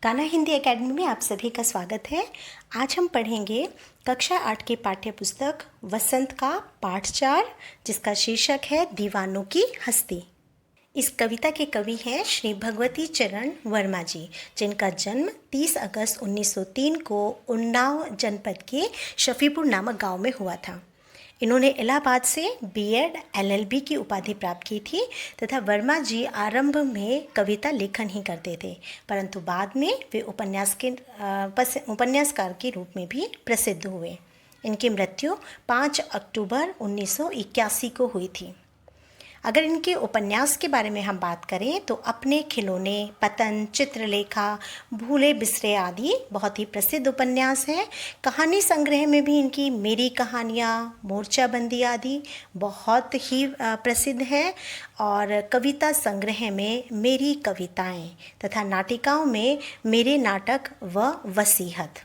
गाना हिंदी एकेडमी में आप सभी का स्वागत है। आज हम पढ़ेंगे कक्षा 8 की पाठ्य पुस्तक वसंत का पाठ 4, जिसका शीर्षक है दीवानों की हस्ती। इस कविता के कवि हैं श्री भगवती चरण वर्मा जी, जिनका जन्म 30 अगस्त 1903 को उन्नाव जनपद के शफीपुर नामक गांव में हुआ था। इन्होंने इलाहाबाद से बीएड LLB की उपाधि प्राप्त की थी तथा वर्मा जी आरंभ में कविता लेखन ही करते थे, परंतु बाद में वे उपन्यासकार के रूप में भी प्रसिद्ध हुए। इनकी मृत्यु 5 अक्टूबर 1981 को हुई थी। अगर इनके उपन्यास के बारे में हम बात करें तो अपने खिलौने, पतन, चित्रलेखा, भूले बिसरे आदि बहुत ही प्रसिद्ध उपन्यास हैं। कहानी संग्रह में भी इनकी मेरी कहानियाँ, मोर्चाबंदी आदि बहुत ही प्रसिद्ध हैं और कविता संग्रह में मेरी कविताएं तथा नाटिकाओं में मेरे नाटक व वसीहत।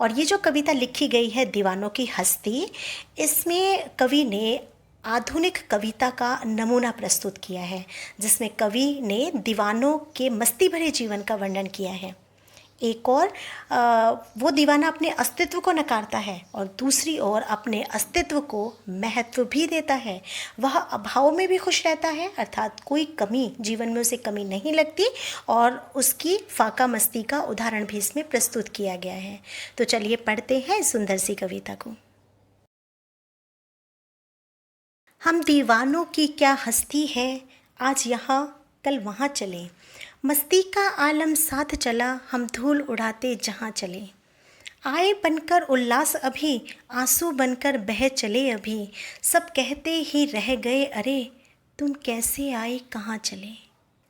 और ये जो कविता लिखी गई है दीवानों की हस्ती, इसमें कवि ने आधुनिक कविता का नमूना प्रस्तुत किया है, जिसमें कवि ने दीवानों के मस्ती भरे जीवन का वर्णन किया है। एक और वो दीवाना अपने अस्तित्व को नकारता है और दूसरी ओर अपने अस्तित्व को महत्व भी देता है। वह अभाव में भी खुश रहता है, अर्थात कोई कमी जीवन में उसे कमी नहीं लगती, और उसकी फाका मस्ती का उदाहरण भी इसमें प्रस्तुत किया गया है। तो चलिए पढ़ते हैं इस सुंदर सी कविता को। हम दीवानों की क्या हस्ती है, आज यहाँ कल वहाँ चले। मस्ती का आलम साथ चला, हम धूल उड़ाते जहाँ चले। आए बनकर उल्लास अभी, आंसू बनकर बह चले अभी। सब कहते ही रह गए अरे, तुम कैसे आए कहाँ चले।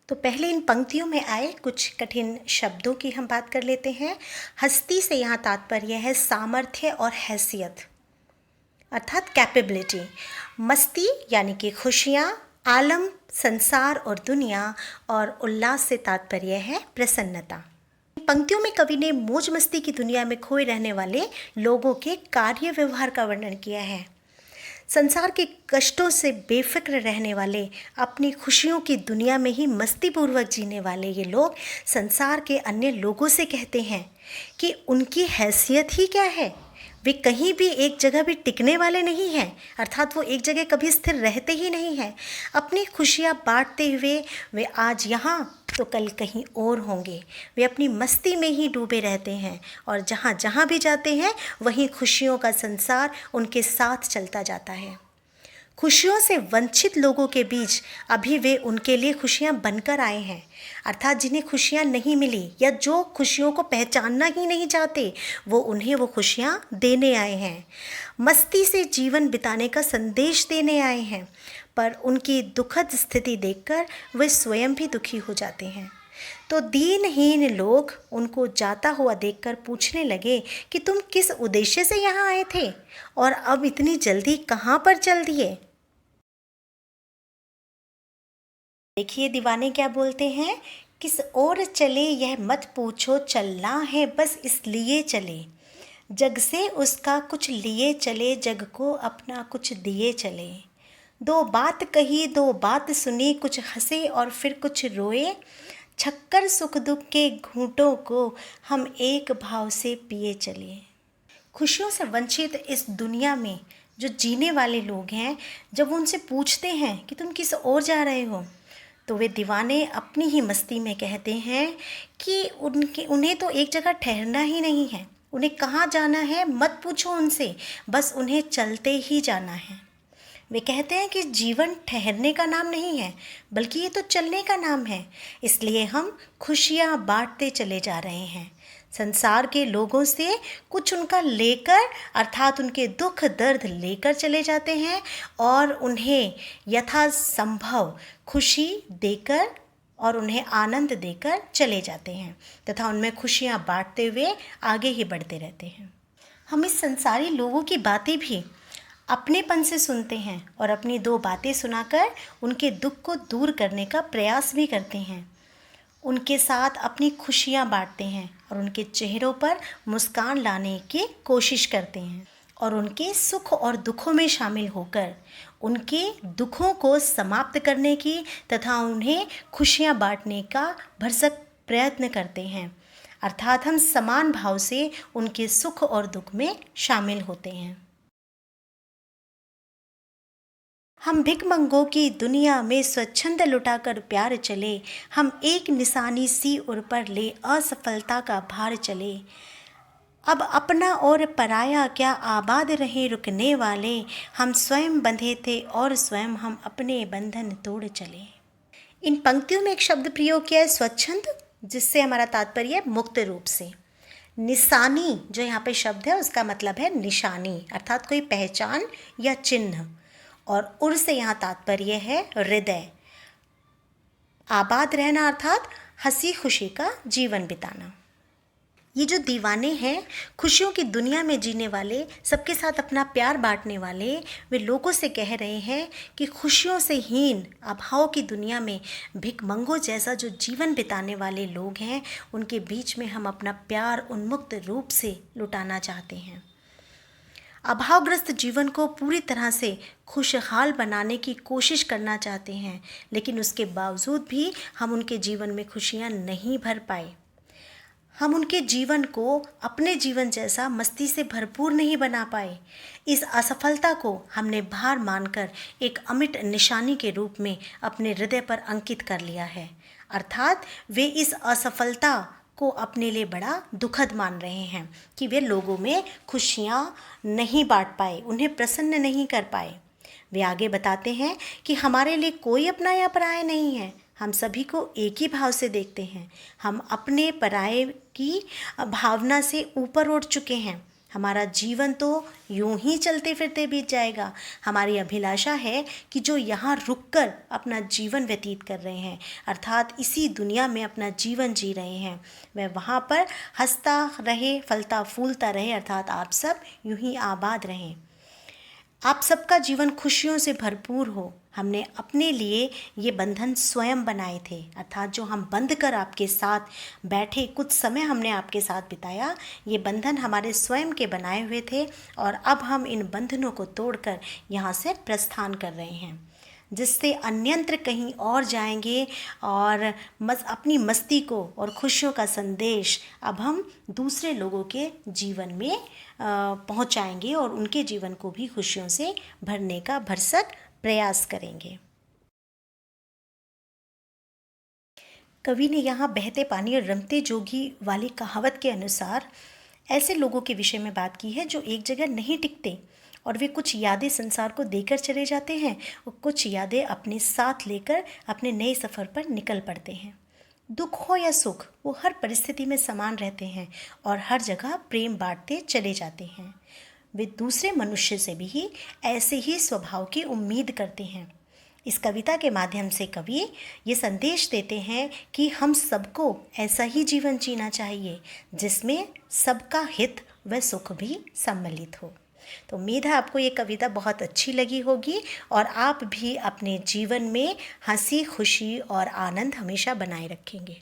तो पहले इन पंक्तियों में आए कुछ कठिन शब्दों की हम बात कर लेते हैं। हस्ती से यहाँ तात्पर्य है सामर्थ्य और हैसियत, अर्थात कैपेबिलिटी। मस्ती यानी कि खुशियाँ, आलम संसार और दुनिया, और उल्लास से तात्पर्य है प्रसन्नता। पंक्तियों में कवि ने मौज मस्ती की दुनिया में खोए रहने वाले लोगों के कार्य व्यवहार का वर्णन किया है। संसार के कष्टों से बेफिक्र रहने वाले, अपनी खुशियों की दुनिया में ही मस्तीपूर्वक जीने वाले ये लोग संसार के अन्य लोगों से कहते हैं कि उनकी हैसियत ही क्या है। वे कहीं भी एक जगह भी टिकने वाले नहीं हैं, अर्थात वो एक जगह कभी स्थिर रहते ही नहीं हैं। अपनी खुशियाँ बांटते हुए वे आज यहाँ तो कल कहीं और होंगे। वे अपनी मस्ती में ही डूबे रहते हैं और जहाँ जहाँ भी जाते हैं वहीं खुशियों का संसार उनके साथ चलता जाता है। खुशियों से वंचित लोगों के बीच अभी वे उनके लिए खुशियाँ बनकर आए हैं, अर्थात जिन्हें खुशियाँ नहीं मिली या जो खुशियों को पहचानना ही नहीं चाहते, वो उन्हें वो खुशियाँ देने आए हैं। मस्ती से जीवन बिताने का संदेश देने आए हैं, पर उनकी दुखद स्थिति देखकर वे स्वयं भी दुखी हो जाते हैं। तो दीनहीन लोग उनको जाता हुआ देखकर पूछने लगे कि तुम किस उद्देश्य से यहाँ आए थे और अब इतनी जल्दी कहाँ पर चल दिए। देखिए दीवाने क्या बोलते हैं, किस ओर चले यह मत पूछो, चलना है बस इसलिए चले। जग से उसका कुछ लिए चले, जग को अपना कुछ दिए चले। दो बात कही दो बात सुनी, कुछ हंसे और फिर कुछ रोए। छक्कर सुख दुख के घूंटों को हम एक भाव से पिए चले। खुशियों से वंचित इस दुनिया में जो जीने वाले लोग हैं, जब वो उनसे पूछते हैं कि तुम किस ओर जा रहे हो, तो वे दीवाने अपनी ही मस्ती में कहते हैं कि उन्हें तो एक जगह ठहरना ही नहीं है, उन्हें कहाँ जाना है मत पूछो उनसे, बस उन्हें चलते ही जाना है। वे कहते हैं कि जीवन ठहरने का नाम नहीं है, बल्कि ये तो चलने का नाम है। इसलिए हम खुशियाँ बांटते चले जा रहे हैं, संसार के लोगों से कुछ उनका लेकर, अर्थात उनके दुख दर्द लेकर चले जाते हैं और उन्हें यथासंभव खुशी देकर और उन्हें आनंद देकर चले जाते हैं तथा उनमें खुशियाँ बांटते हुए आगे ही बढ़ते रहते हैं। हम इस संसारी लोगों की बातें भी अपनेपन से सुनते हैं और अपनी दो बातें सुनाकर उनके दुख को दूर करने का प्रयास भी करते हैं। उनके साथ अपनी खुशियाँ बांटते हैं और उनके चेहरों पर मुस्कान लाने की कोशिश करते हैं और उनके सुख और दुखों में शामिल होकर उनके दुखों को समाप्त करने की तथा उन्हें खुशियाँ बांटने का भरसक प्रयत्न करते हैं। अर्थात हम समान भाव से उनके सुख और दुख में शामिल होते हैं। हम भिखमंगों की दुनिया में स्वच्छंद लुटाकर प्यार चले, हम एक निशानी सी उर पर ले असफलता का भार चले। अब अपना और पराया क्या आबाद रहे रुकने वाले, हम स्वयं बंधे थे और स्वयं हम अपने बंधन तोड़ चले। इन पंक्तियों में एक शब्द प्रयोग किया है स्वच्छंद, जिससे हमारा तात्पर्य है मुक्त रूप से। निशानी जो यहाँ पे शब्द है उसका मतलब है निशानी, अर्थात कोई पहचान या चिन्ह। और उर से यहाँ तात्पर्य है हृदय। आबाद रहना अर्थात हंसी खुशी का जीवन बिताना। ये जो दीवाने हैं, खुशियों की दुनिया में जीने वाले, सबके साथ अपना प्यार बांटने वाले, वे लोगों से कह रहे हैं कि खुशियों से हीन अभाव की दुनिया में भिखमंगों जैसा जो जीवन बिताने वाले लोग हैं, उनके बीच में हम अपना प्यार उन्मुक्त रूप से लुटाना चाहते हैं। अभावग्रस्त जीवन को पूरी तरह से खुशहाल बनाने की कोशिश करना चाहते हैं, लेकिन उसके बावजूद भी हम उनके जीवन में खुशियाँ नहीं भर पाए। हम उनके जीवन को अपने जीवन जैसा मस्ती से भरपूर नहीं बना पाए। इस असफलता को हमने भार मानकर एक अमिट निशानी के रूप में अपने हृदय पर अंकित कर लिया है। अर्थात वे इस असफलता को अपने लिए बड़ा दुखद मान रहे हैं कि वे लोगों में खुशियाँ नहीं बांट पाए, उन्हें प्रसन्न नहीं कर पाए। वे आगे बताते हैं कि हमारे लिए कोई अपना या पराया नहीं है, हम सभी को एक ही भाव से देखते हैं। हम अपने पराये की भावना से ऊपर उठ चुके हैं। हमारा जीवन तो यूं ही चलते फिरते बीत जाएगा। हमारी अभिलाषा है कि जो यहाँ रुककर अपना जीवन व्यतीत कर रहे हैं, अर्थात इसी दुनिया में अपना जीवन जी रहे हैं, वह वहाँ पर हंसता रहे, फलता फूलता रहे, अर्थात आप सब यूं ही आबाद रहें। आप सबका जीवन खुशियों से भरपूर हो। हमने अपने लिए ये बंधन स्वयं बनाए थे, अर्थात जो हम बंध कर आपके साथ बैठे, कुछ समय हमने आपके साथ बिताया, ये बंधन हमारे स्वयं के बनाए हुए थे और अब हम इन बंधनों को तोड़कर यहाँ से प्रस्थान कर रहे हैं, जिससे अन्यंत्र कहीं और जाएंगे और अपनी मस्ती को और खुशियों का संदेश अब हम दूसरे लोगों के जीवन में पहुंचाएंगे और उनके जीवन को भी खुशियों से भरने का भरसक प्रयास करेंगे। कवि ने यहाँ बहते पानी और रमते जोगी वाली कहावत के अनुसार ऐसे लोगों के विषय में बात की है जो एक जगह नहीं टिकते और वे कुछ यादें संसार को देकर चले जाते हैं और कुछ यादें अपने साथ लेकर अपने नए सफ़र पर निकल पड़ते हैं। दुख हो या सुख, वो हर परिस्थिति में समान रहते हैं और हर जगह प्रेम बांटते चले जाते हैं। वे दूसरे मनुष्य से भी ऐसे ही स्वभाव की उम्मीद करते हैं। इस कविता के माध्यम से कवि ये संदेश देते हैं कि हम सबको ऐसा ही जीवन जीना चाहिए जिसमें सबका हित व सुख भी सम्मिलित हो। तो उम्मीद है आपको ये कविता बहुत अच्छी लगी होगी और आप भी अपने जीवन में हंसी खुशी और आनंद हमेशा बनाए रखेंगे।